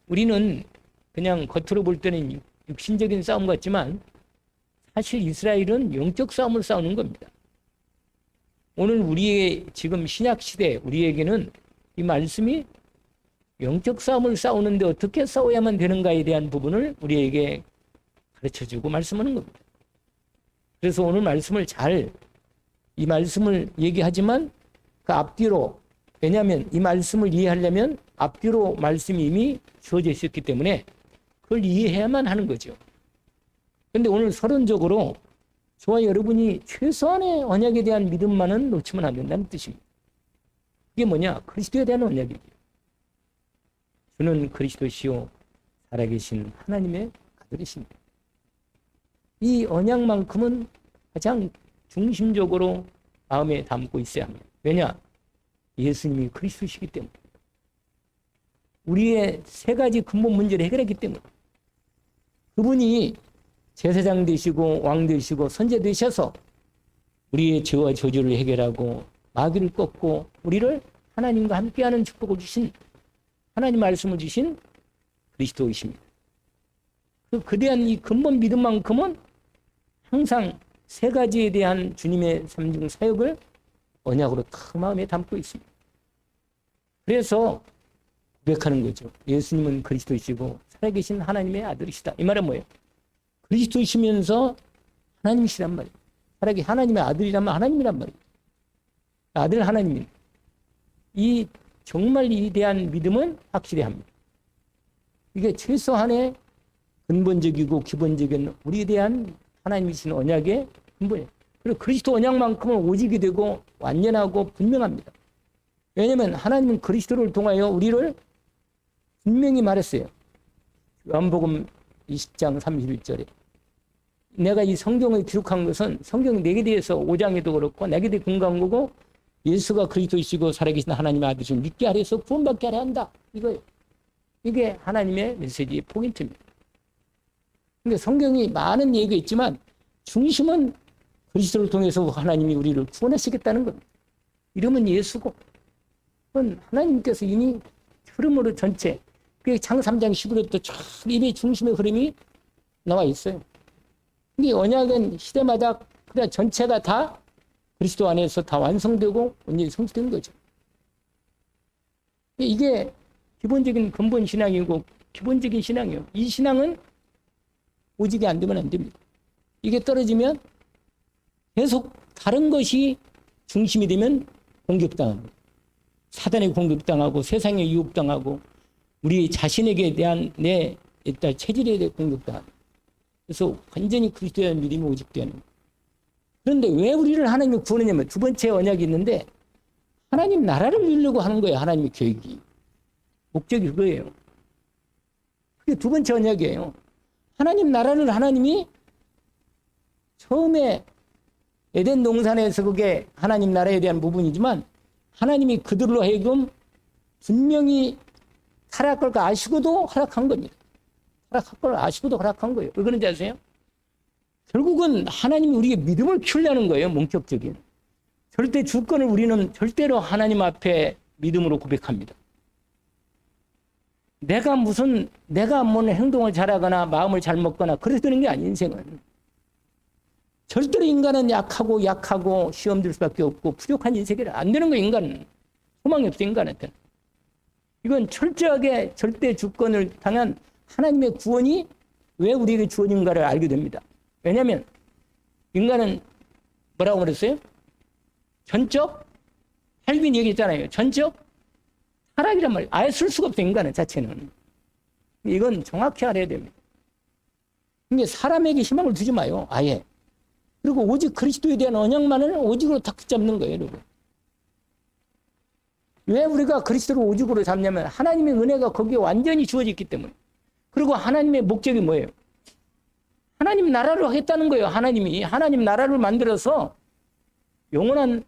우리는 그냥 겉으로 볼 때는 육신적인 싸움 같지만 사실 이스라엘은 영적 싸움을 싸우는 겁니다. 오늘 우리의 지금 신약 시대 우리에게는 이 말씀이 영적 싸움을 싸우는데 어떻게 싸워야만 되는가에 대한 부분을 우리에게 가르쳐주고 말씀하는 겁니다. 그래서 오늘 말씀을 이 말씀을 얘기하지만 그 앞뒤로, 왜냐하면 이 말씀을 이해하려면 앞뒤로 말씀이 이미 주어져 있었기 때문에 그걸 이해해야만 하는 거죠. 그런데 오늘 서론적으로 저와 여러분이 최소한의 언약에 대한 믿음만은 놓치면 안 된다는 뜻입니다. 이게 뭐냐? 그리스도에 대한 언약이죠. 주는 그리스도시요 살아계신 하나님의 아들이십니다. 이 언약만큼은 가장 중심적으로 마음에 담고 있어야 합니다. 왜냐? 예수님이 그리스도시기 때문에. 우리의 세 가지 근본 문제를 해결했기 때문에. 그분이 제사장 되시고 왕 되시고 선제 되셔서 우리의 죄와 저주를 해결하고 마귀를 꺾고 우리를 하나님과 함께하는 축복을 주신, 하나님 말씀을 주신 그리스도이십니다. 그에 대한 이 근본 믿음만큼은 항상 세 가지에 대한 주님의 삼중 사역을 언약으로 다 마음에 담고 있습니다. 그래서 고백하는 거죠. 예수님은 그리스도이시고 살아계신 하나님의 아들이시다. 이 말은 뭐예요? 그리스도이시면서 하나님이시란 말이에요. 살아계신 하나님의 아들이라면 하나님이란 말이에요. 아들 하나님입니다. 이 정말 이에 대한 믿음은 확실히 합니다. 이게 최소한의 근본적이고 기본적인 우리에 대한 하나님이신 언약의 근본이에요. 그리고 그리스도 언약만큼은 오직이 되고 완전하고 분명합니다. 왜냐하면 하나님은 그리스도를 통하여 우리를 분명히 말했어요. 요한복음 20장 31절에 내가 이 성경을 기록한 것은 성경 내게 대해서 5장에도 그렇고 내게 대해 근거한 거고 예수가 그리스도이시고 살아계신 하나님의 아들이시면 믿게 하려 해서 구원받게 하려 한다. 이거예요. 이게 하나님의 메시지의 포인트입니다. 그러니까 성경이 많은 얘기가 있지만 중심은 그리스도를 통해서 하나님이 우리를 구원하시겠다는 겁니다. 이름은 예수고 그건 하나님께서 이미 흐름으로 전체 그게 장 3장 15절부터 쫙 이미 중심의 흐름이 나와 있어요. 이게 언약은 시대마다 그냥 전체가 다 그리스도 안에서 다 완성되고 온전히 성취된 거죠. 이게 기본적인 근본 신앙이고 기본적인 신앙이에요. 이 신앙은 오직이 안 되면 안 됩니다. 이게 떨어지면 계속 다른 것이 중심이 되면 공격당합니다. 사단에 공격당하고 세상에 유혹당하고 우리 자신에게 대한 내 일단 체질에 대해 공격당합니다. 그래서 완전히 그리스도에 대한 믿음이 오직되는 거예요. 그런데 왜 우리를 하나님이 구원했냐면 두 번째 언약이 있는데 하나님 나라를 이루려고 하는 거예요. 하나님의 계획이. 목적이 그거예요. 그게 두 번째 언약이에요. 하나님 나라를 하나님이 처음에 에덴 동산에서 그게 하나님 나라에 대한 부분이지만 하나님이 그들로 하여금 분명히 타락할 걸 아시고도 허락한 겁니다. 타락할 걸 아시고도 허락한 거예요. 왜 그런지 아세요? 결국은 하나님이 우리의 믿음을 키우려는 거예요. 본격적인. 절대 주권을 우리는 절대로 하나님 앞에 믿음으로 고백합니다. 내가 뭔 행동을 잘하거나 마음을 잘 먹거나 그래서 되는 게 아닌 인생은. 절대로 인간은 약하고 시험 들 수밖에 없고 부족한 인생이라 안 되는 거예요. 인간은. 소망이 없어 인간한테는. 이건 철저하게 절대 주권을 당한 하나님의 구원이 왜 우리에게 주어진가를 알게 됩니다. 왜냐하면 인간은 뭐라고 그랬어요? 전적 헬빈 얘기했잖아요. 전적 타락이란 말이에요. 아예 쓸 수가 없어요. 인간은 자체는. 이건 정확히 알아야 됩니다. 그러니까 사람에게 희망을 두지 마요. 아예. 그리고 오직 그리스도에 대한 언약만을 오직으로 딱 잡는 거예요. 여러분. 왜 우리가 그리스도를 오직으로 잡냐면 하나님의 은혜가 거기에 완전히 주어져 있기 때문에. 그리고 하나님의 목적이 뭐예요? 하나님 나라를 하겠다는 거예요. 하나님이. 하나님 나라를 만들어서 영원한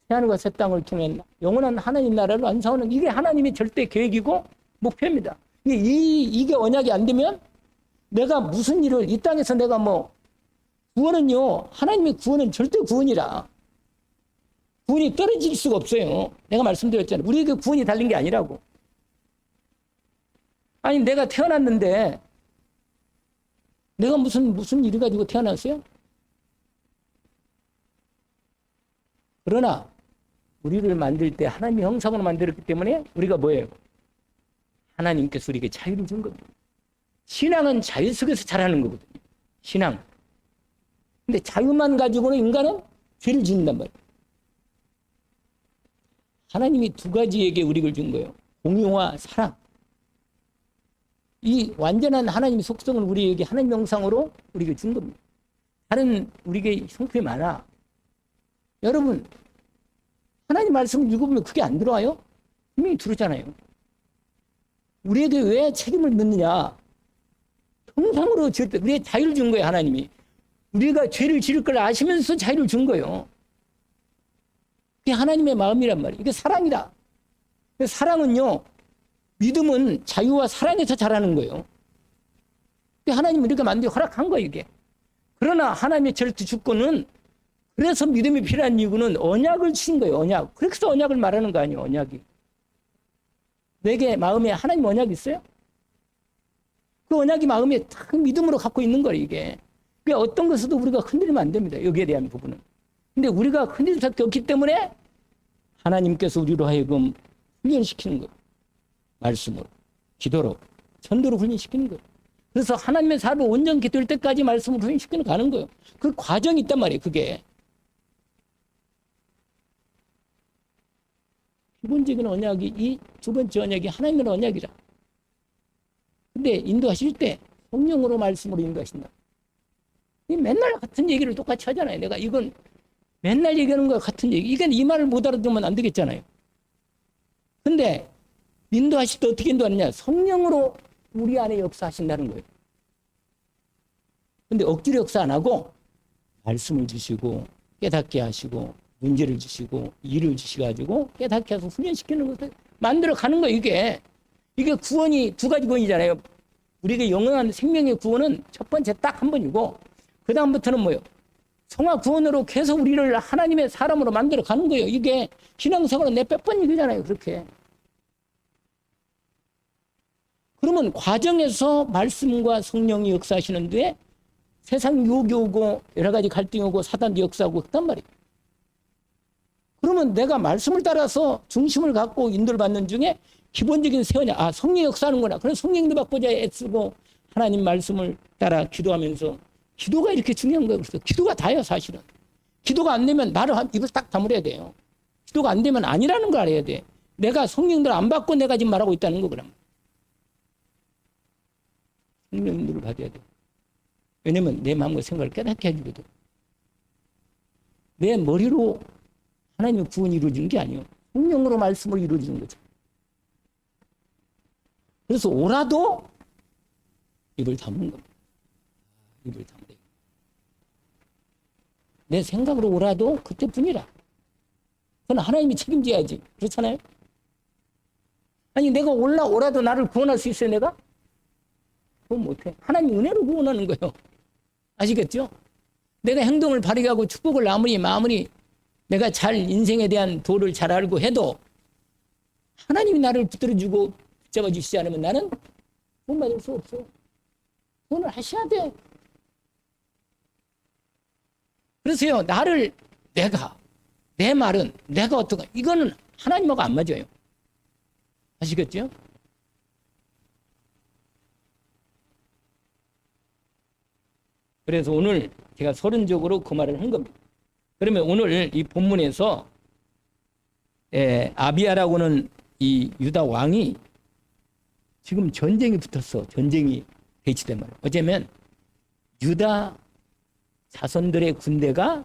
새하늘과 새 땅을 통해 영원한 하나님 나라를 완성하는 이게 하나님의 절대 계획이고 목표입니다. 이게 언약이 안 되면 내가 무슨 일을 이 땅에서 내가 구원은요. 하나님의 구원은 절대 구원이라. 구원이 떨어질 수가 없어요. 내가 말씀드렸잖아요. 우리에게 구원이 달린 게 아니라고. 아니 내가 태어났는데 내가 무슨 일을 가지고 태어났어요? 그러나 우리를 만들 때 하나님의 형상으로 만들었기 때문에 우리가 뭐예요? 하나님께서 우리에게 자유를 준 겁니다. 신앙은 자유 속에서 자라는 거거든요. 신앙. 근데 자유만 가지고는 인간은 죄를 짓는단 말이에요. 하나님이 두 가지에게 우리를 준 거예요. 공의와 사랑. 이 완전한 하나님의 속성을 우리에게 하나님 형상으로 우리에게 준 겁니다. 다른 우리에게 성품이 많아. 여러분, 하나님 말씀을 읽어보면 그게 안 들어와요? 분명히 들었잖아요. 우리에게 왜 책임을 묻느냐? 형상으로 지을 때 우리에게 자유를 준 거예요, 하나님이. 우리가 죄를 지을 걸 아시면서 자유를 준 거예요. 그게 하나님의 마음이란 말이에요. 이게 사랑이다. 사랑은요, 믿음은 자유와 사랑에서 자라는 거예요. 하나님은 이렇게 만들어 허락한 거예요, 이게. 그러나 하나님의 절대 주권은 그래서 믿음이 필요한 이유는 언약을 주신 거예요, 언약. 그래서 언약을 말하는 거 아니에요, 언약이. 내게 마음에 하나님 언약이 있어요? 그 언약이 마음에 딱 믿음으로 갖고 있는 거예요, 이게. 그러니까 어떤 것에도 우리가 흔들리면 안 됩니다, 여기에 대한 부분은. 근데 우리가 흔들릴 수밖에 없기 때문에 하나님께서 우리로 하여금 훈련시키는 거예요. 말씀으로, 기도로, 전도로 훈련시키는 거예요. 그래서 하나님의 사업을 온전히 될 때까지 말씀을 훈련시키는 가는 거예요. 그 과정이 있단 말이에요, 그게. 기본적인 언약이 이 두 번째 언약이 하나님의 언약이라. 근데 인도하실 때 성령으로 말씀으로 인도하신다. 맨날 같은 얘기를 똑같이 하잖아요. 내가 이건 맨날 얘기하는 거와 같은 얘기. 이게 이 말을 못 알아들으면 안 되겠잖아요. 근데 인도하실 때 어떻게 인도하느냐? 성령으로 우리 안에 역사하신다는 거예요. 근데 억지로 역사 안 하고 말씀을 주시고 깨닫게 하시고 문제를 주시고 일을 주시가지고 깨닫게 해서 훈련시키는 것을 만들어 가는 거예요, 이게. 이게 구원이 두 가지 구원이잖아요. 우리에게 영원한 생명의 구원은 첫 번째 딱 한 번이고, 그 다음부터는 뭐예요? 성화 구원으로 계속 우리를 하나님의 사람으로 만들어 가는 거예요. 이게 신앙생활은 몇백 번 얘기잖아요, 그렇게. 그러면 과정에서 말씀과 성령이 역사하시는데 세상 유혹이 오고 여러 가지 갈등이 오고 사단도 역사하고 그단 말이에요. 그러면 내가 말씀을 따라서 중심을 갖고 인도를 받는 중에 기본적인 세원이 성령이 역사하는구나. 그래서 성령도 받고자 애쓰고 하나님 말씀을 따라 기도하면서 기도가 이렇게 중요한 거예요. 그래서 기도가 다예요, 사실은. 기도가 안 되면 말을 입을 딱 다물어야 돼요. 기도가 안 되면 아니라는 걸 알아야 돼. 내가 성령들 안 받고 내가 지금 말하고 있다는 거 그럼. 성령 인도를 받아야 돼. 왜냐면 내 마음과 생각을 깨닫게 해주거든. 내 머리로 하나님의 구원이 이루어지는 게 아니에요. 성령으로 말씀을 이루어지는 거죠. 그래서 오라도 입을 다무는 겁니다. 입을 다물어요. 내 생각으로 오라도 그때뿐이라. 그건 하나님이 책임져야지. 그렇잖아요? 아니 내가 오라도 나를 구원할 수 있어요, 내가? 그건 못해. 하나님 은혜로 구원하는 거예요. 아시겠죠? 내가 행동을 바르게 하고 축복을 마무리 내가 잘 인생에 대한 도를 잘 알고 해도 하나님이 나를 붙들어주고 붙잡아 주시지 않으면 나는 구원 받을 수 없어. 구원을 하셔야 돼. 그래서요, 내 말은 내가 어떤가, 이거는 하나님하고 안 맞아요. 아시겠죠? 그래서 오늘 제가 서론적으로 그 말을 한 겁니다. 그러면 오늘 이 본문에서 아비야라고는 이 유다 왕이 지금 전쟁이 붙었어. 전쟁이 배치된 말이에요. 어쩌면 유다 자손들의 군대가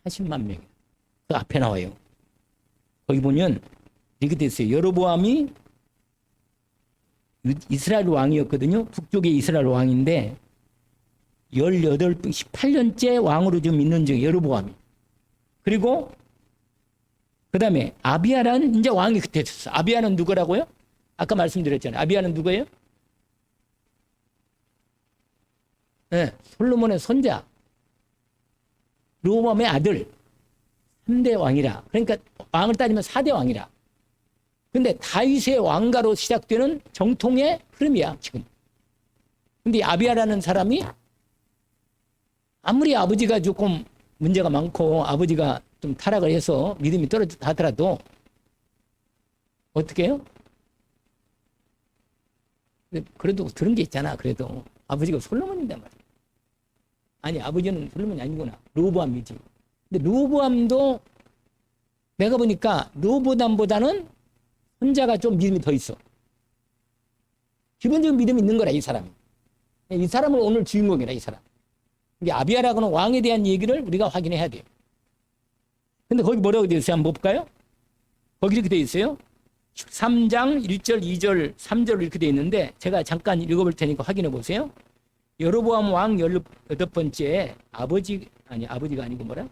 40만 명이에요. 그 앞에 나와요. 거기 보면 이렇게 됐어요. 여로보암이 이스라엘 왕이었거든요. 북쪽의 이스라엘 왕인데 18년째 왕으로 지금 있는 중에 여로보암이. 그리고 그 다음에 아비야라는 이제 왕이 그때 됐어. 아비야는 누구라고요? 아까 말씀드렸잖아요. 아비야는 누구예요? 네, 솔로몬의 손자. 르호보암의 아들. 3대 왕이라. 그러니까 왕을 따지면 4대 왕이라. 근데 다윗의 왕가로 시작되는 정통의 흐름이야 지금. 근데 아비야라는 사람이 아무리 아버지가 조금 문제가 많고 아버지가 좀 타락을 해서 믿음이 떨어졌다 하더라도 어떻게 해요? 그래도 들은 게 있잖아. 그래도 아버지가 솔로몬인단 말이야. 아니 아버지는 솔로몬이 아니구나. 르호보암이지. 근데 르호보암도 내가 보니까 르호보암보다는 손자가 좀 믿음이 더 있어. 기본적인 믿음이 있는 거라 이 사람이. 이 사람은 오늘 주인공이라 이 사람. 이게 아비야라고는 왕에 대한 얘기를 우리가 확인해야 돼요. 근데 거기 뭐라고 되어 있어요? 한번 볼까요? 거기 이렇게 되어 있어요. 13장 1절, 2절, 3절 이렇게 되어 있는데 제가 잠깐 읽어볼 테니까 확인해 보세요. 여로보암 왕 18번째 아버지가 아니고 뭐라?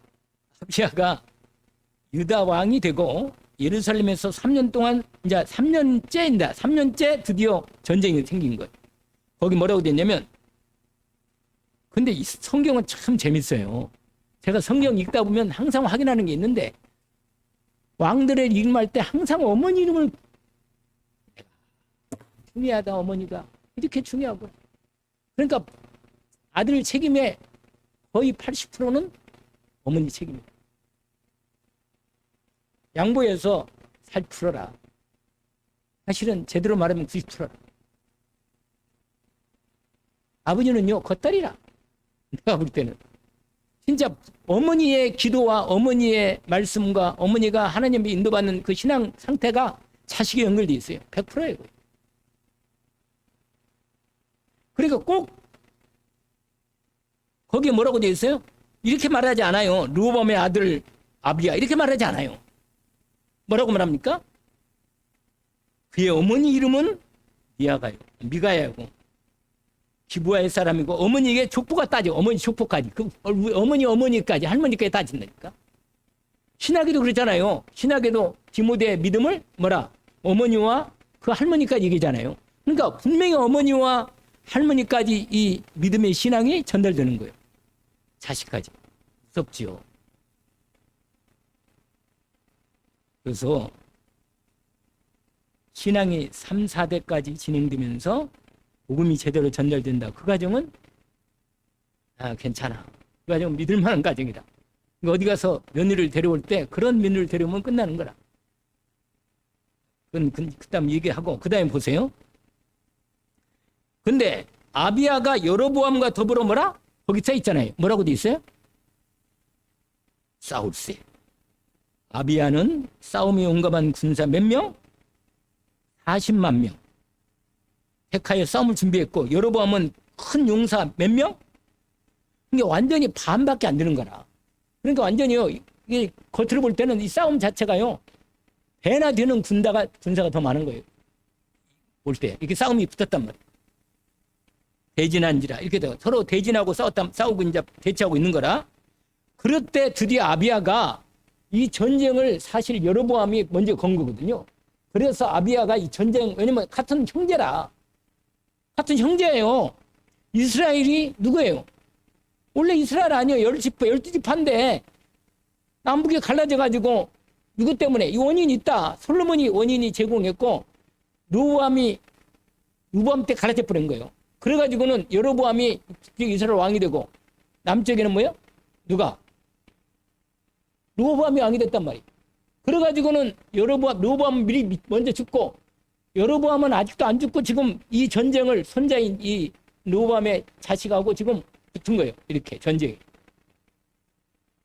아비야가 유다 왕이 되고 예루살렘에서 3년 동안 이제 3년째입니다. 3년째 드디어 전쟁이 생긴 거예요. 거기 뭐라고 되어 있냐면 근데 이 성경은 참 재밌어요. 제가 성경 읽다 보면 항상 확인하는 게 있는데 왕들의 이름할 때 항상 어머니 이름을 중요하다. 어머니가 이렇게 중요하고 그러니까 아들 책임의 거의 80%는 어머니 책임이에요. 양보해서 살 풀어라. 사실은 제대로 말하면 90%라. 아버지는요 겉다리라. 내가 볼 때는 진짜 어머니의 기도와 어머니의 말씀과 어머니가 하나님의 인도받는 그 신앙 상태가 자식에 연결되어 있어요. 100%예요. 그러니까 꼭 거기에 뭐라고 되어 있어요? 이렇게 말하지 않아요. 르호보암의 아들 아비야 이렇게 말하지 않아요. 뭐라고 말합니까? 그의 어머니 이름은 미가야고 기브아의 사람이고 어머니에게 족보가 따져. 어머니 족보까지. 그 어머니까지 할머니까지 따진다니까. 신학에도 그렇잖아요. 신학에도 디모데의 믿음을 어머니와 그 할머니까지 얘기잖아요. 그러니까 분명히 어머니와 할머니까지 이 믿음의 신앙이 전달되는 거예요. 자식까지. 무섭지요. 그래서 신앙이 3, 4대까지 진행되면서 복음이 제대로 전달된다. 그 과정은 괜찮아. 그 과정은 믿을 만한 과정이다. 어디 가서 며느리를 데려올 때 그런 며느리를 데려오면 끝나는 거라. 그건 그다음 얘기하고 그다음에 보세요. 근데 아비야가 여로보암과 더불어 거기 써 있잖아요. 뭐라고 돼 있어요? 싸울세. 아비야는 싸움에 용감한 군사 몇 명? 40만 명. 백하에 싸움을 준비했고 여로보암은 큰 용사 몇 명? 이게 완전히 반밖에 안 되는 거라. 그러니까 완전히요. 이게 겉으로 볼 때는 이 싸움 자체가요. 배나 되는 군사가 더 많은 거예요. 볼 때 이렇게 싸움이 붙었단 말이에요. 대진한지라 이렇게 서로 대진하고 싸우고 이제 대치하고 있는 거라. 그럴 때 드디어 아비야가 이 전쟁을 사실 여로보암이 먼저 건 거거든요. 그래서 아비야가 이 전쟁 왜냐면 같은 형제라. 같은 형제예요. 이스라엘이 누구예요? 원래 이스라엘 아니에요. 12지파인데 남북이 갈라져가지고 누구 때문에? 이 원인이 있다. 솔로몬이 원인이 제공했고 르호보암 때 갈라져 버린 거예요. 그래가지고는 여로보암이 이스라엘 왕이 되고 남쪽에는 뭐예요? 누가? 르호보암이 왕이 됐단 말이에요. 그래가지고는 르호보암은 미리 먼저 죽고 여로보암은 아직도 안 죽고 지금 이 전쟁을 손자인 이 르호보암의 자식하고 지금 붙은 거예요. 이렇게 전쟁이.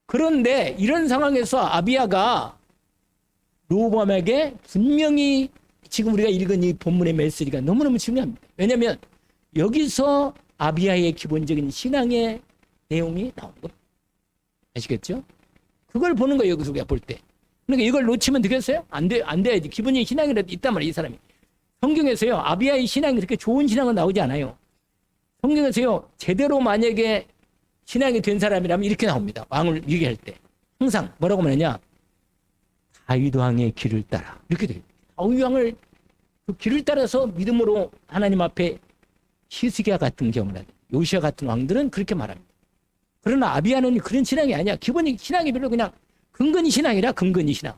그런데 이런 상황에서 아비야가 르호보암에게 분명히 지금 우리가 읽은 이 본문의 메시지가 너무너무 중요합니다. 왜냐하면 여기서 아비야의 기본적인 신앙의 내용이 나오는 거예요. 아시겠죠? 그걸 보는 거예요. 여기서 우리가 볼 때. 그러니까 이걸 놓치면 되겠어요? 안 돼야지. 기본적인 신앙이라도 있단 말이에요. 이 사람이. 성경에서요. 아비야의 신앙이 그렇게 좋은 신앙은 나오지 않아요. 성경에서요. 제대로 만약에 신앙이 된 사람이라면 이렇게 나옵니다. 왕을 얘기할 때. 항상 뭐라고 말하냐. 다윗 왕의 길을 따라. 이렇게 돼요. 다윗 왕을 그 길을 따라서 믿음으로 하나님 앞에 히스기야 같은 경우나 요시야 같은 왕들은 그렇게 말합니다. 그러나 아비야는 그런 신앙이 아니야. 기본적인 신앙이 별로 그냥 근거니 신앙이라 근거니 신앙.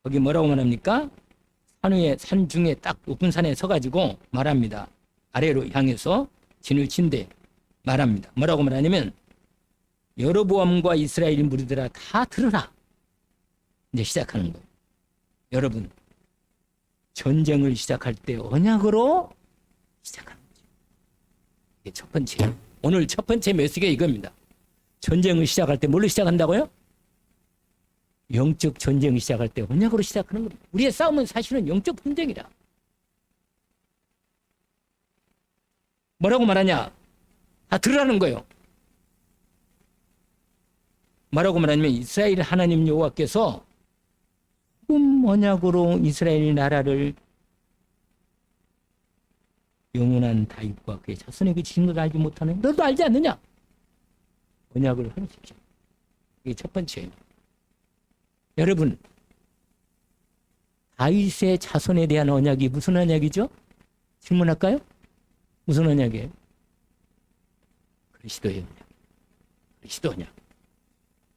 거기 뭐라고 말합니까? 산 중에 딱 높은 산에 서가지고 말합니다. 아래로 향해서 진을 친대 말합니다. 뭐라고 말하냐면 여로보암과 이스라엘 무리들아 다 들으라. 이제 시작하는 거예요. 여러분, 전쟁을 시작할 때 언약으로 시작하는 거죠. 이게 첫 번째. 오늘 첫 번째 메시지가 이겁니다. 전쟁을 시작할 때 뭘로 시작한다고요? 영적 전쟁을 시작할 때 언약으로 시작하는 겁니다. 우리의 싸움은 사실은 영적 전쟁이라. 뭐라고 말하냐? 다 들으라는 거예요. 뭐라고 말하냐면 이스라엘 하나님 여호와께서 언약으로 이스라엘 나라를 영원한 다윗과 그의 자손에게 주신 것을 알지 못하는 너도 알지 않느냐? 언약을 헌신시켜. 이게 첫 번째예요. 여러분, 다윗의 자손에 대한 언약이 무슨 언약이죠? 질문할까요? 무슨 언약이에요? 그리스도의 언약. 그리스도 언약.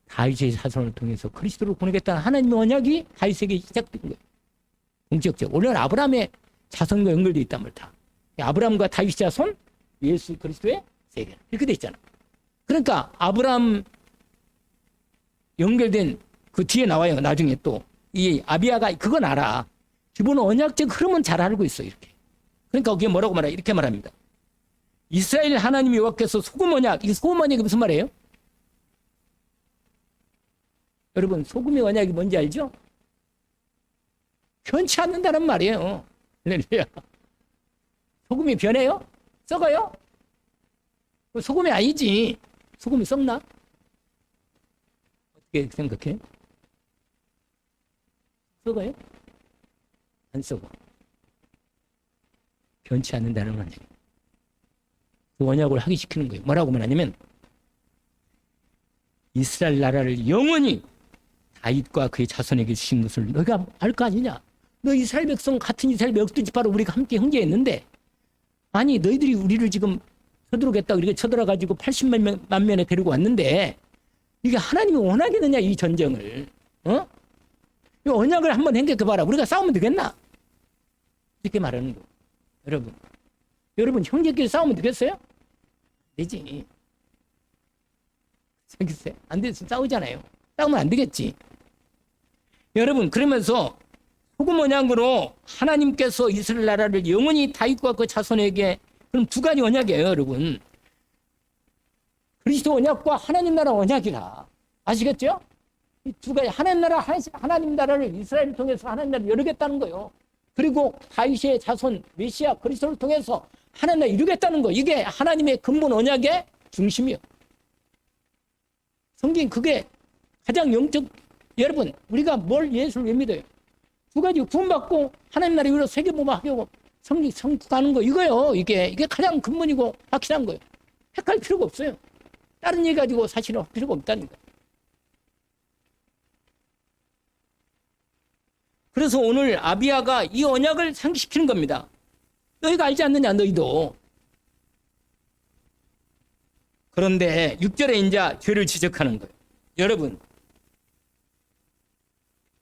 다윗의 자손을 통해서 그리스도를 보내겠다는 하나님의 언약이 다윗에게 시작된 거예요. 공적적. 원래는 아브라함의 자손과 연결되어 있단 말이다. 아브라함과 다윗 자손, 예수 그리스도의 세계. 이렇게 돼 있잖아. 그러니까 아브라함 연결된 그 뒤에 나와요. 나중에 또 이 아비야가 그건 알아. 기본 언약적 흐름은 잘 알고 있어. 이렇게. 그러니까 거기에 뭐라고 말해? 이렇게 말합니다. 이스라엘 하나님 여호와께서 소금 언약. 이 소금 언약이 무슨 말이에요? 여러분, 소금의 언약이 뭔지 알죠? 변치 않는다는 말이에요. 할렐루야. 소금이 변해요? 썩어요? 소금이 아니지. 소금이 썩나? 어떻게 생각해? 썩어요? 안 썩어. 변치 않는다는 언약. 그 언약을 하기 시키는 거예요. 뭐라고 말하냐면 이스라엘 나라를 영원히 다윗과 그의 자손에게 주신 것을 너희가 알 거 아니냐? 너 이스라엘 백성 같은 이스라엘 백두 지파로 우리가 함께 형제했는데 아니 너희들이 우리를 지금 쳐들어오겠다고 이렇게 쳐들어가지고 80만 명에 데리고 왔는데 이게 하나님이 원하겠느냐 이 전쟁을? 어? 이 언약을 한번 생각해봐라. 우리가 싸우면 되겠나? 이렇게 말하는 거예요. 여러분 형제끼리 싸우면 되겠어요? 안 되지. 생각했어요? 안 돼서 싸우잖아요. 싸우면 안 되겠지. 여러분 그러면서 소금 언약으로 하나님께서 이스라엘 나라를 영원히 다윗과 그 자손에게 그럼 두 가지 언약이에요, 여러분. 그리스도 언약과 하나님 나라 언약이라. 아시겠죠? 이 두 가지 하나님 나라를 이스라엘을 통해서 하나님 나라를 이루겠다는 거예요. 그리고 다윗의 자손 메시아 그리스도를 통해서 하나님 나라를 이루겠다는 거. 이게 하나님의 근본 언약의 중심이에요. 성경 그게 가장 영적. 여러분 우리가 뭘 예수를 왜 믿어요? 두 가지 구원받고 하나님 나라를 이루어 세계복음하고 성국하는 거 이거요. 이게 가장 근본이고 확실한 거예요. 헷갈릴 필요가 없어요. 다른 얘기 가지고 사실은 할 필요가 없다는 거예요. 그래서 오늘 아비야가 이 언약을 상기시키는 겁니다. 너희가 알지 않느냐 너희도. 그런데 6절에 이제 죄를 지적하는 거예요. 여러분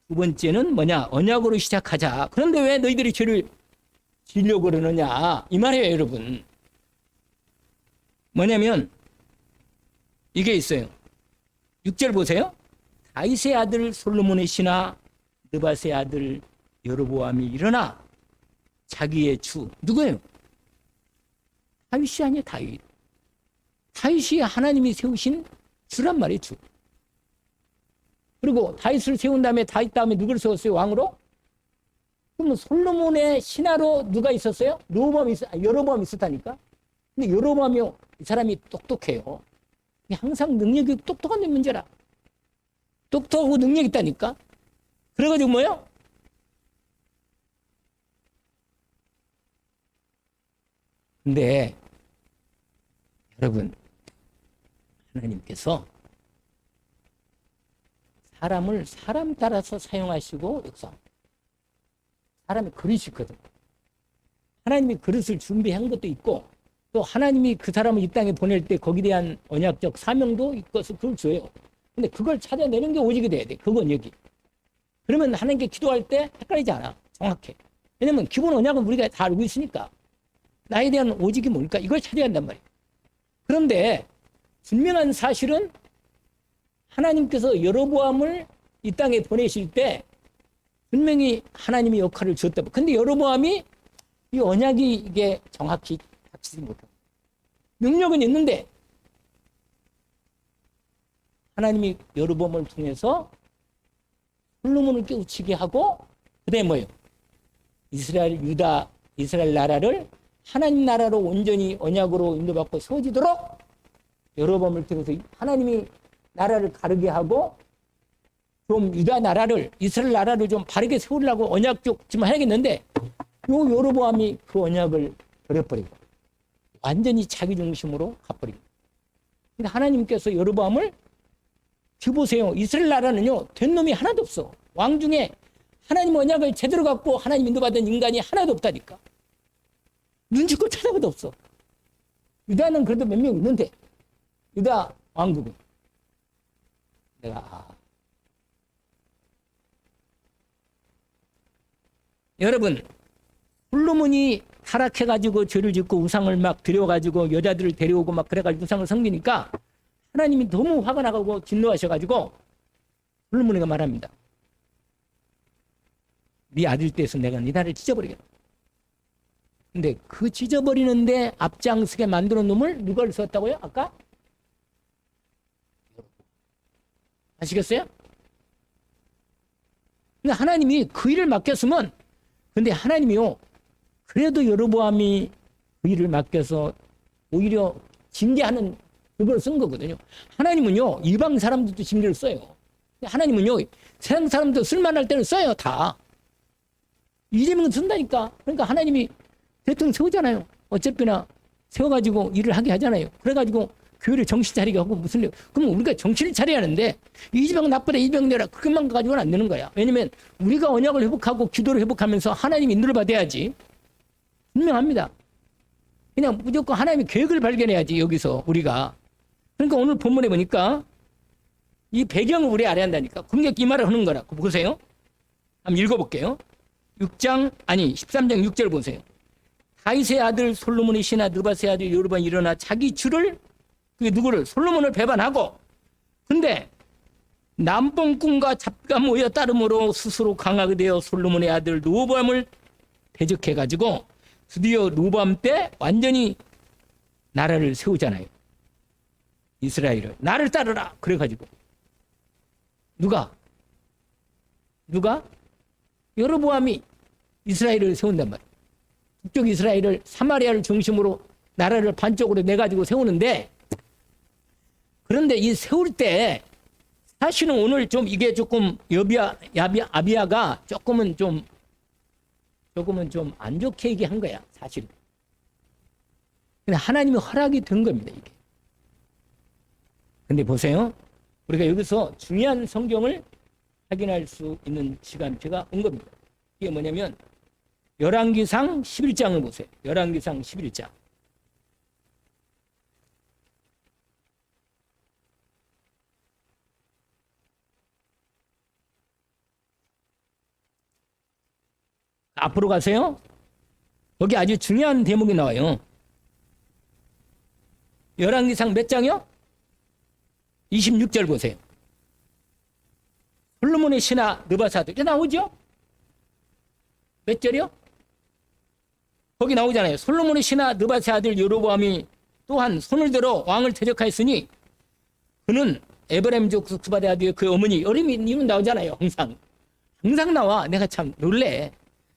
두 번째는 뭐냐? 언약으로 시작하자. 그런데 왜 너희들이 죄를 지으려고 그러느냐? 이 말이에요, 여러분. 뭐냐면 이게 있어요. 6절 보세요. 다윗의 아들 솔로몬의 신하 느밧의 아들 여로보암이 일어나 자기의 주 누구예요? 다윗이 아니에요. 다윗이 하나님이 세우신 주란 말이에요. 주. 그리고 다윗을 세운 다음에 다윗 다음에 누구를 세웠어요? 왕으로? 그러면 솔로몬의 신하로 누가 있었어요? 여로보암이 있었다니까. 근데 여로보암이 이 사람이 똑똑해요. 항상 능력이 똑똑한 문제라. 똑똑하고 능력이 있다니까. 그래가지고 뭐요? 근데 여러분 하나님께서 사람을 사람 따라서 사용하시고 사람이 그릇이 있거든. 하나님이 그릇을 준비한 것도 있고 또 하나님이 그 사람을 이 땅에 보낼 때 거기에 대한 언약적 사명도 있어서 그걸 줘요. 근데 그걸 찾아내는 게 오직이 돼야 돼. 그건 여기. 그러면 하나님께 기도할 때 헷갈리지 않아. 정확해. 왜냐면 기본 언약은 우리가 다 알고 있으니까. 나에 대한 오직이 뭘까? 이걸 찾아야 한단 말이에요. 그런데 분명한 사실은 하나님께서 여로보암을 이 땅에 보내실 때 분명히 하나님이 역할을 주었다. 근데 여로보암이 이 언약이 이게 정확히 닥치지 못하고 능력은 있는데 하나님이 여로보암을 통해서 솔로몬을 깨우치게 하고 그다음에 뭐예요? 이스라엘 나라를 하나님 나라로 온전히 언약으로 인도받고 세워지도록 여로보암을 통해서 하나님이 나라를 가르게 하고 좀 유다 나라를 이스라엘 나라를 좀 바르게 세우려고 언약 쪽 좀 해야겠는데 요 여로보암이 그 언약을 버려버리고 완전히 자기 중심으로 가버리고 근데 하나님께서 여로보암을 보세요. 이스라엘 나라는요 된 놈이 하나도 없어. 왕 중에 하나님 언약을 제대로 갖고 하나님 인도받은 인간이 하나도 없다니까. 눈치껏 찾아봐도 없어. 유다는 그래도 몇 명 있는데 유다 왕국은 내가 여러분 솔로몬이 타락해가지고 죄를 짓고 우상을 막 들여가지고 여자들을 데려오고 막 그래가지고 우상을 섬기니까 하나님이 너무 화가 나가고 진노하셔가지고 솔로몬이가 말합니다. 네 아들 떼서 내가 네 나라를 찢어버리겠다. 근데 그 찢어버리는데 앞장서게 만들어 놈을 누가 썼다고요? 아까? 아시겠어요? 근데 하나님이 그 일을 맡겼으면 근데 하나님이요 그래도 여로보암이 그 일을 맡겨서 오히려 징계하는 그걸 쓴 거거든요. 하나님은요 이방 사람들도 징계를 써요. 하나님은요 세상 사람도 쓸만할 때는 써요. 다 이재명은 쓴다니까. 그러니까 하나님이 대통령 세우잖아요. 어차피나 세워가지고 일을 하게 하잖아요. 그래가지고 교회를 정신 차리게 하고 무슨 일. 그럼 우리가 정신을 차려야 하는데 이 지방 나쁘다 이 지방 내라 그것만 가지고는 안 되는 거야. 왜냐면 우리가 언약을 회복하고 기도를 회복하면서 하나님 인도를 받아야지. 분명합니다. 그냥 무조건 하나님의 계획을 발견해야지 여기서 우리가. 그러니까 오늘 본문에 보니까 이 배경을 우리 알아야 한다니까. 공격 이 말을 하는 거라. 보세요. 한번 읽어볼게요. 13장 6절 보세요. 다윗의 아들 솔로몬의 신하 느밧의 아들 여로보암이 일어나 자기 주를 그게 누구를 솔로몬을 배반하고 근데 남봉꾼과 잡가 모여 따름으로 스스로 강하게 되어 솔로몬의 아들 르호보암을 대적해가지고 드디어 르호보암 때 완전히 나라를 세우잖아요. 이스라엘을 나를 따르라 그래가지고 누가 여로보암이 이스라엘을 세운단 말이에요. 북쪽 이스라엘을 사마리아를 중심으로 나라를 반쪽으로 내가지고 세우는데 그런데 이 세울 때 사실은 오늘 좀 이게 조금 아비야가 조금은 좀 안 좋게 얘기한 거야 사실. 근데 하나님의 허락이 된 겁니다 이게. 근데 보세요. 우리가 여기서 중요한 성경을 확인할 수 있는 시간표가 온 겁니다. 이게 뭐냐면 열왕기상 11장을 보세요. 열왕기상 11장. 앞으로 가세요. 여기 아주 중요한 대목이 나와요. 열왕기상 몇 장이요? 26절 보세요. 솔로몬의 신하 느밧의 아들. 이게 나오죠? 몇 절이요? 거기 나오잖아요. 솔로몬의 신하 느밧의 아들 여로보암이 또한 손을 들어 왕을 대적하였으니 그는 에브라임족 스바의 아들 그 어머니 여림이면 나오잖아요. 항상 나와. 내가 참 놀래.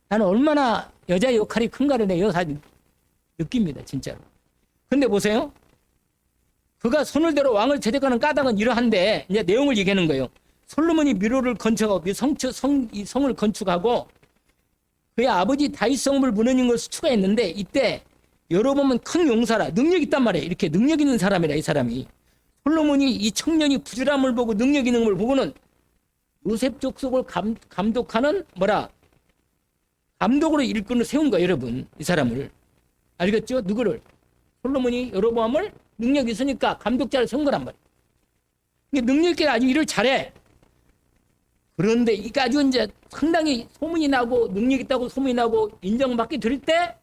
나는 얼마나 여자의 역할이 큰가를 내가 다 느낍니다. 진짜로. 근데 보세요. 그가 손을 들어 왕을 대적하는 까닭은 이러한데 이제 내용을 얘기하는 거예요. 솔로몬이 미로를 건축하고 이 성을 건축하고 그의 아버지 다윗 성읍을 무너진 것을 추가했는데 이때 여로보암은 큰 용사라 능력 있단 말이에요. 이렇게 능력 있는 사람이라 이 사람이. 솔로몬이 이 청년이 부지런함을 보고 능력 있는 걸 보고는 요셉 족속을 감독하는 감독으로 일꾼을 세운 거예요. 여러분 이 사람을 알겠죠? 누구를? 솔로몬이 여로보암을 능력이 있으니까 감독자를 세운 거란 말이에요. 능력 있게 아주 일을 잘해. 그런데 이게 아주 이제 상당히 소문이 나고 능력 있다고 소문이 나고 인정받게 될 때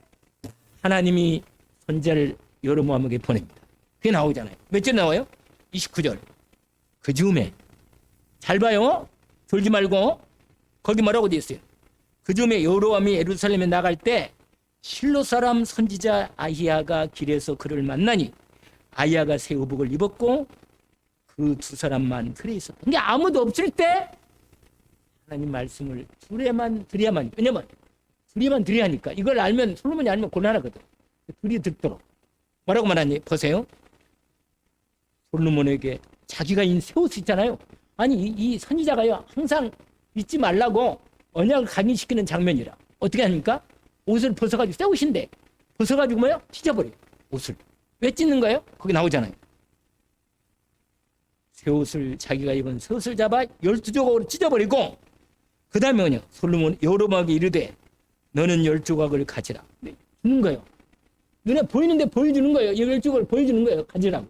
하나님이 선지자를 여로보암에게 보냅니다. 그게 나오잖아요. 몇 절 나와요? 29절. 그 즈음에 잘 봐요. 졸지 말고 거기 뭐라고 되어 있어요? 그 즈음에 여로보암이 예루살렘에 나갈 때 실로 사람 선지자 아히야가 길에서 그를 만나니 아히야가 새 의복을 입었고 그 두 사람만 들에 있었다. 근데 아무도 없을 때 하나님 말씀을 둘에만 드려야만. 왜냐면 둘이만 드려야 하니까. 이걸 알면 솔로몬이 알면 곤란하거든. 둘이 듣도록. 뭐라고 말하니? 보세요. 솔로몬에게 자기가 인 세울 수 있잖아요. 아니 이 선지자가요 항상 잊지 말라고 언약을 각인시키는 장면이라. 어떻게 합니까? 옷을 벗어가지고 세우신대. 벗어가지고 뭐요? 찢어버려요. 옷을. 왜 찢는 거예요? 거기 나오잖아요. 새 옷을 자기가 입은 새 옷을 잡아 12조각으로 찢어버리고 그 다음에 뭐냐? 솔로몬 여로보암에게 이르되 너는 10조각을 가지라. 주는 거예요. 눈에 보이는데 보여주는 거예요. 10조각을 보여주는 거예요. 가지라고.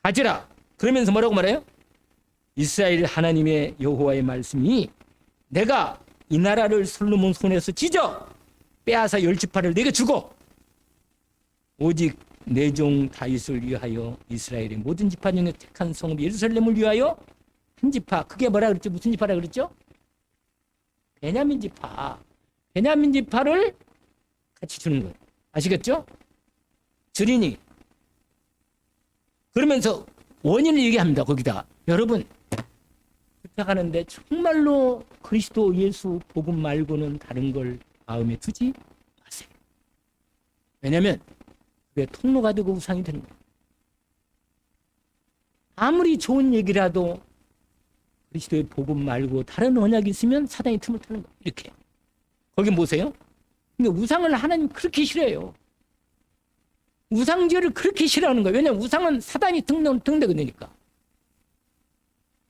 가지라. 그러면서 뭐라고 말해요? 이스라엘 하나님의 여호와의 말씀이 내가 이 나라를 솔로몬 손에서 찢어 빼앗아 10지파를 내게 주고 오직 내 종 다윗을 위하여 이스라엘의 모든 지파 중에 택한 성읍 예루살렘을 위하여 한 지파. 그게 뭐라 그랬죠? 무슨 지파라 그랬죠? 베냐민 지파. 베냐민 지파를 같이 주는 거예요. 아시겠죠? 주리니. 그러면서 원인을 얘기합니다. 거기다가 여러분 부탁하는데 정말로 그리스도 예수 복음 말고는 다른 걸 마음에 두지 마세요. 왜냐하면 왜 통로가 되고 우상이 되는 거예요. 아무리 좋은 얘기라도 그리스도의 복음 말고 다른 언약이 있으면 사단이 틈을 타는 거예요. 이렇게. 거기 보세요. 근데 우상을 하나님 그렇게 싫어해요. 우상제를 그렇게 싫어하는 거예요. 왜냐하면 우상은 사단이 등대거니까.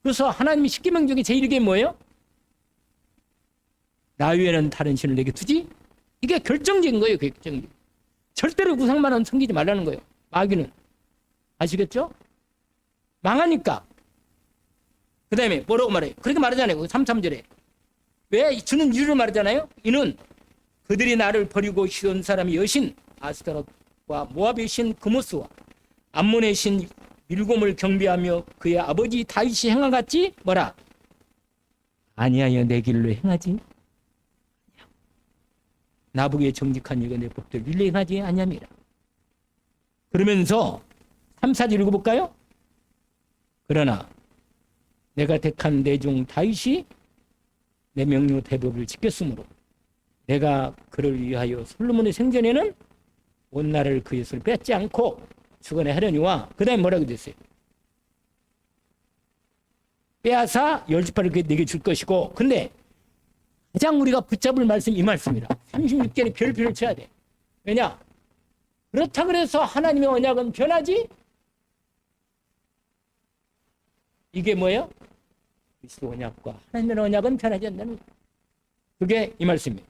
그래서 하나님이 십계명 중에 제1계 뭐예요? 나 외에는 다른 신을 내게 두지? 이게 결정적인 거예요. 결정적인. 절대로 우상만은 섬기지 말라는 거예요. 마귀는. 아시겠죠? 망하니까. 그 다음에 뭐라고 말해요? 그렇게 말하잖아요. 33절에. 왜 주는 이유를 말하잖아요. 이는 그들이 나를 버리고 시돈 사람이 여신 아스타롯과 모압의 신 그모스와 암몬의 신 밀곰을 경배하며 그의 아버지 다윗이 행한 같이 뭐라? 아니하여 내 길로 행하지. 나보기에 정직한 이가 내 법대로 일러 행하지 아니함이라. 그러면서 3, 4절 읽어볼까요? 그러나 내가 택한 내 종 다윗이 내 명령 대법을 지켰으므로 내가 그를 위하여 솔로몬의 생전에는 온 나라를 그의 손을 뺏지 않고 주관에 하려니와 그 다음에 뭐라고 됐어요? 빼앗아 10지파를 내게 줄 것이고. 근데 가장 우리가 붙잡을 말씀 이 말씀이라. 36절에 별표를 쳐야 돼. 왜냐? 그렇다 그래서 하나님의 언약은 변하지? 이게 뭐예요? 그리스도 언약과 하나님의 언약은 변하지 않는다는 거예요. 그게 이 말씀이에요.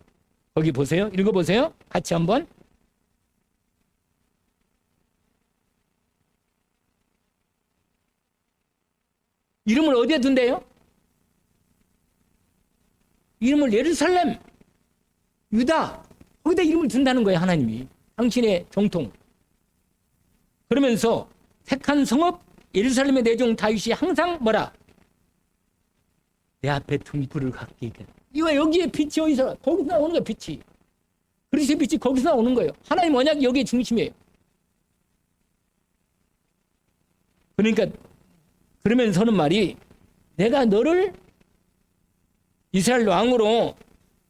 거기 보세요. 읽어보세요. 같이 한번. 이름을 어디에 둔대요? 이름을 예루살렘, 유다, 거기다 이름을 둔다는 거예요. 하나님이. 당신의 정통. 그러면서 택한 성읍 예루살렘의 내종 다윗이 항상 뭐라? 내 앞에 등불을 갖게 이게. 이거 여기에 빛이 어디서? 거기서 나오는 거예요. 빛이. 그리스도의 빛이 거기서 나오는 거예요. 하나님 언약이 여기에 중심이에요. 그러니까 그러면서는 말이 내가 너를 이스라엘 왕으로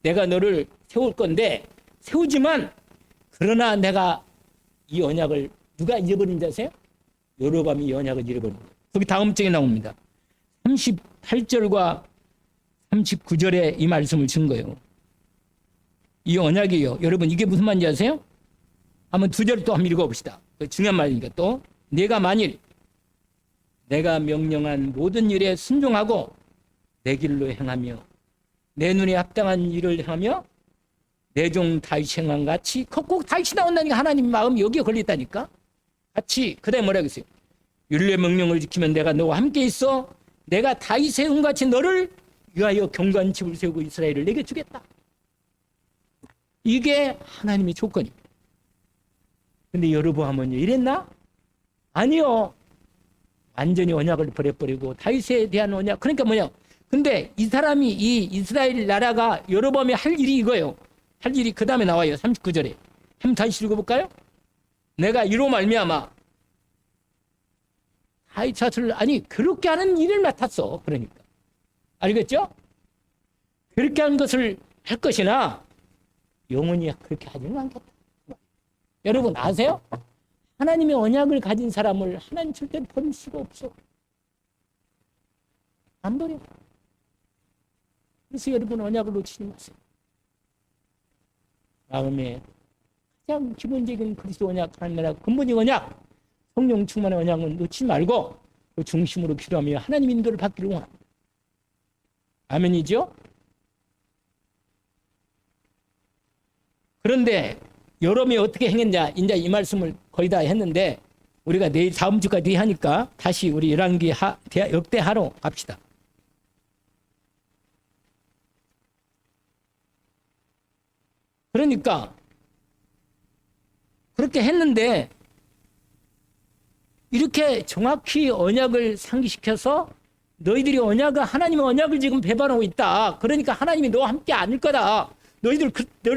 내가 너를 세울 건데 세우지만 그러나 내가 이 언약을 누가 잃어버린지 아세요? 여로보암이 이 언약을 잃어버린 거예요. 거기 다음 장에 나옵니다. 38절과 39절에 이 말씀을 준 거예요. 이 언약이요. 여러분 이게 무슨 말인지 아세요? 한번 2절 또 한번 읽어봅시다. 중요한 말이니까 또. 내가 만일 내가 명령한 모든 일에 순종하고 내 길로 행하며 내 눈에 합당한 일을 행하며 내 종 다윗이 행한 같이 꼭 다윗이 나온다니까. 하나님 마음이 여기에 걸렸다니까. 같이 그 다음에 뭐라고 했어요? 율례 명령을 지키면 내가 너와 함께 있어 내가 다윗의 응 같이 너를 위하여 견고한 집을 세우고 이스라엘을 내게 주겠다. 이게 하나님의 조건입니다. 근데 여로보암은요 이랬나? 아니요. 완전히 언약을 버려버리고 다윗에 대한 언약. 그러니까 뭐냐? 근데 이 사람이 이 이스라엘 나라가 여로보암이 할 일이 이거예요. 할 일이 그 다음에 나와요. 39절에. 한번 다시 읽어볼까요? 내가 이로 말미암아 다윗 자손을 아니 그렇게 하는 일을 맡았어. 그러니까 알겠죠? 그렇게 하는 것을 할 것이나 영원히 그렇게 하지는 않겠다. 여러분 아세요? 하나님의 언약을 가진 사람을 하나님 절대 버릴 수가 없어. 안 버려. 그래서 여러분 언약을 놓치지 마세요. 다음에 가장 기본적인 그리스도 언약, 하나님 나라 근본적 언약, 성령 충만의 언약은 놓치지 말고 그 중심으로 기도하며 하나님 인도를 받기를 원합니다. 아멘이죠? 그런데 여러분이 어떻게 행했냐? 이제 이 말씀을 거의 다 했는데 우리가 내일 다음 주까지 하니까 다시 우리 열왕기 역대하로 갑시다. 그러니까 그렇게 했는데 이렇게 정확히 언약을 상기시켜서 너희들이 언약을 하나님의 언약을 지금 배반하고 있다. 그러니까 하나님이 너와 함께 아닐 거다. 너희들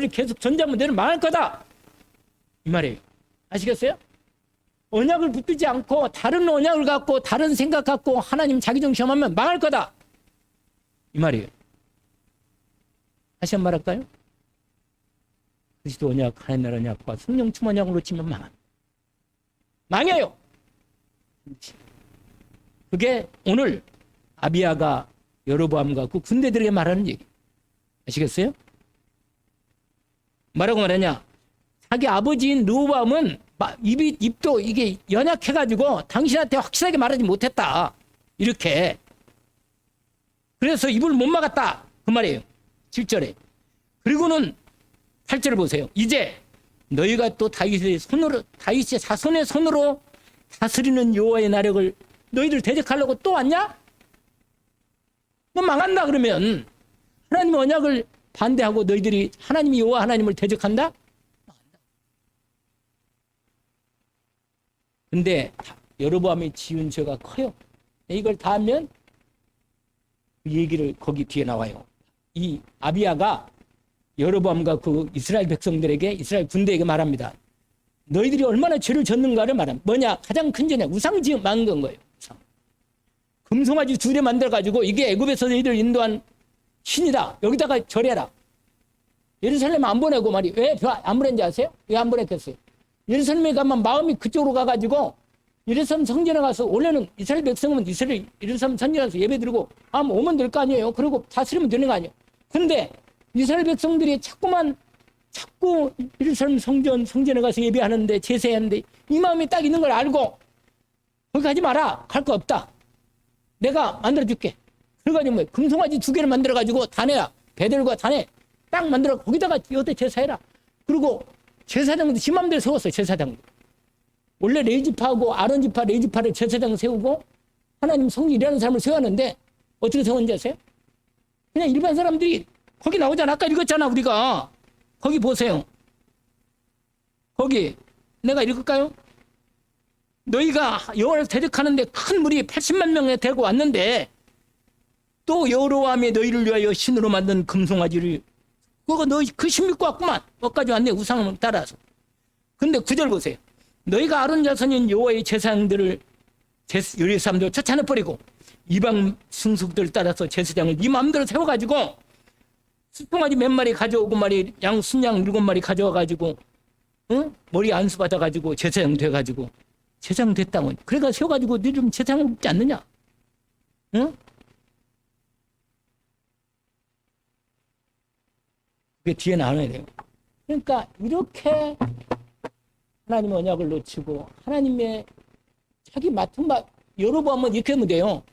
계속 전쟁하면 너희들 망할 거다. 이 말이에요. 아시겠어요? 언약을 붙들지 않고 다른 언약을 갖고 다른 생각 갖고 하나님 자기 중심하면 망할 거다. 이 말이에요. 다시 한 번 말할까요? 그리스도 언약, 하나님 나라 언약과 성령 충만 언약을 놓치면 망해요. 그게 오늘 아비야가 여로보암과 그 군대들에게 말하는 얘기. 아시겠어요? 뭐라고 말하냐? 자기 아버지인 르호보암은 입도 이게 연약해가지고 당신한테 확실하게 말하지 못했다. 이렇게. 그래서 입을 못 막았다. 그 말이에요. 7절에. 그리고는 8절을 보세요. 이제 너희가 또 다윗의 자손의 손으로 다스리는 여호와의 나력을 너희들 대적하려고 또 왔냐? 너 망한다 그러면 하나님의 언약을 반대하고 너희들이 하나님이 여호와 하나님을 대적한다? 근데 여로보암이 지은 죄가 커요. 이걸 다 하면 그 얘기를 거기 뒤에 나와요. 이 아비야가 여로보암과 그 이스라엘 백성들에게 이스라엘 군대에게 말합니다. 너희들이 얼마나 죄를 졌는가를 말합니다. 뭐냐? 가장 큰 죄냐? 우상 지음 만든 거예요. 우상. 금송아지 2대 만들어가지고 이게 애굽에서 너희들 인도한 신이다. 여기다가 절해라. 예루살렘 안 보내고 말이 왜 안 보낸지 아세요? 왜 안 보냈겠어요? 예루살렘에 가면 마음이 그쪽으로 가가지고 예루살렘 성전에 가서 원래는 이스라엘 백성은 예루살렘 성전에 가서 예배 드리고 오면 될 거 아니에요. 그리고 다스리면 되는 거 아니에요. 근데 이스라엘 백성들이 자꾸 예루살렘 성전에 가서 예배하는데 제사하는데 이 마음이 딱 있는 걸 알고 거기 가지 마라. 갈 거 없다. 내가 만들어줄게. 그래가지고 뭐 금송아지 2개를 만들어가지고 다네야. 배들과 다네 딱 만들어 거기다가 여태 제사해라. 그리고 제사장도 지 맘대로 세웠어요. 제사장도. 원래 레위지파하고 아론지파, 레위지파를 제사장 세우고 하나님 성전 일하는 사람을 세웠는데 어떻게 세웠는지 아세요? 그냥 일반 사람들이 거기 나오잖아. 아까 읽었잖아 우리가. 거기 보세요. 거기 내가 읽을까요? 너희가 여호와를 대적하는데 큰 무리 80만 명에 데리고 왔는데 또 여로보암이 너희를 위하여 신으로 만든 금송아지를 그거 너희 그 신 믿고 왔구만. 거기까지 왔네. 우상을 따라서. 근데 9절 보세요. 너희가 아론 자손인 여호와의 제사장들을 유리 사람들 쫓아내버리고 이방 승숙들 따라서 제사장을 네 마음대로 세워가지고 수송아지 몇 마리 가져오고 순양 7마리 가져와가지고 머리 안수 받아가지고 제사장 돼가지고 제사장 됐다고. 그래가 세워가지고 너 좀 제사장 없지 않느냐? 응? 그게 뒤에 나와야 돼요. 그러니까 이렇게 하나님의 언약을 놓치고 하나님의 자기 맡은 바 여로보암은 이렇게 하면 돼요.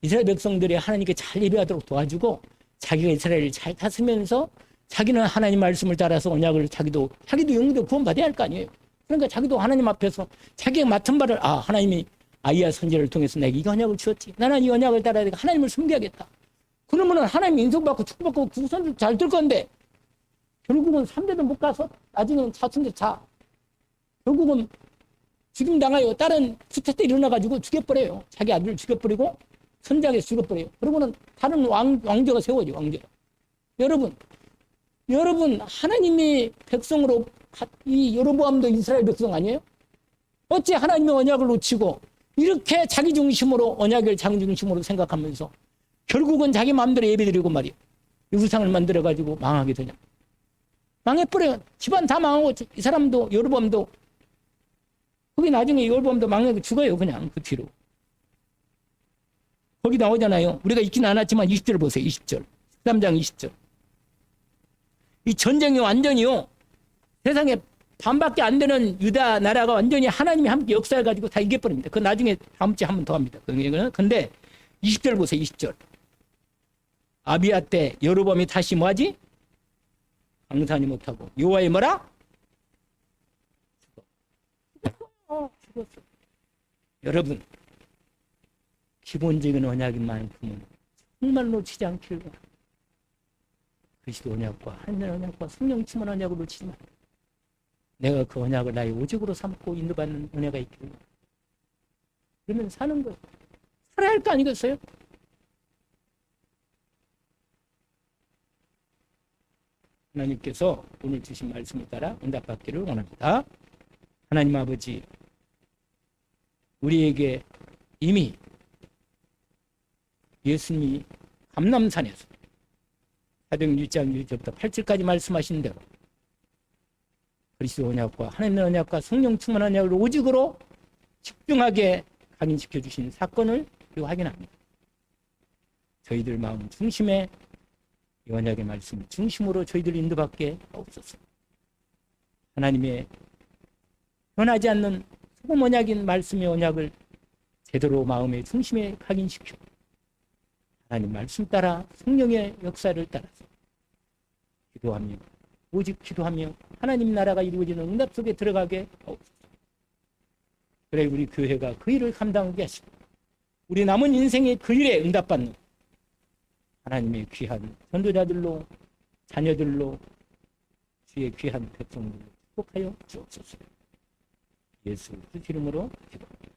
이스라엘 백성들이 하나님께 잘 예배하도록 도와주고 자기가 이스라엘을 잘 다스리면서 자기는 하나님 말씀을 따라서 언약을 자기도 영도 구원받아야 할 거 아니에요. 그러니까 자기도 하나님 앞에서 자기가 맡은 바를 하나님이 아이야 선지자를 통해서 내게 이 언약을 주었지. 나는 이 언약을 따라야 되고 하나님을 섬겨야겠다. 그러면은 하나님 인정받고 축복받고 후손들 잘 될 건데 결국은 3대도 못 가서 나중에는 자손들 결국은 죽임 당하여 다른 수태때 일어나가지고 죽여버려요. 자기 아들을 죽여버리고 선장에 죽여버려요. 그러고는 다른 왕조가 세워져. 왕조가. 여러분 하나님의 백성으로 이 여로보암도 이스라엘 백성 아니에요? 어찌 하나님의 언약을 놓치고 이렇게 자기 중심으로 언약을 자기 중심으로 생각하면서 결국은 자기 마음대로 예배드리고 말이에요. 우상을 만들어가지고 망하게 되냐. 망해버려요. 집안 다 망하고 이 사람도 여로보암도 거기 나중에 여로보암도 망하고 죽어요. 그냥 그 뒤로. 거기 나오잖아요. 우리가 읽지는 않았지만 20절 보세요. 20절. 13장 20절. 이 전쟁이 완전히요. 세상에 반밖에 안 되는 유다 나라가 완전히 하나님이 함께 역사해가지고 다 이겨버립니다. 그 나중에 다음 주에 한 번 더 합니다. 근데 20절 보세요. 20절. 아비야 때 여로보암이 다시 뭐하지? 강산이 못하고 여호와의 뭐라? 죽었어. 여러분 기본적인 언약인 만큼은 정말 놓치지 않기를 바랍니다. 그리스도 언약과 하나님의 언약과 성령 충만 언약을 놓치지 마. 내가 그 언약을 나의 오직으로 삼고 인도받는 은혜가 있기를 바랍니다. 그러면 사는 거예요. 살아야 할 거 아니겠어요? 하나님께서 오늘 주신 말씀에 따라 응답받기를 원합니다. 하나님 아버지, 우리에게 이미 예수님이 감람산에서 사도행 1장 1절부터 8절까지 말씀하신 대로 그리스도 언약과 하나님의 언약과 성령 충만 언약을 오직으로 집중하게 각인시켜 주신 사건을 우리가 확인합니다. 저희들 마음 중심에 이 언약의 말씀 중심으로 저희들 인도받게 없었어. 하나님의 변하지 않는 소금 언약인 말씀의 언약을 제대로 마음의 중심에 각인시켜 하나님 말씀 따라 성령의 역사를 따라서 기도하며 오직 기도하며 하나님 나라가 이루어지는 응답 속에 들어가게 하옵소서. 그래 우리 교회가 그 일을 감당하게 하시고 우리 남은 인생의 그 일에 응답받는 하나님의 귀한 전도자들로 자녀들로 주의 귀한 백성들로 축복하여 주옵소서. 예수 그 이름으로 기도합니다.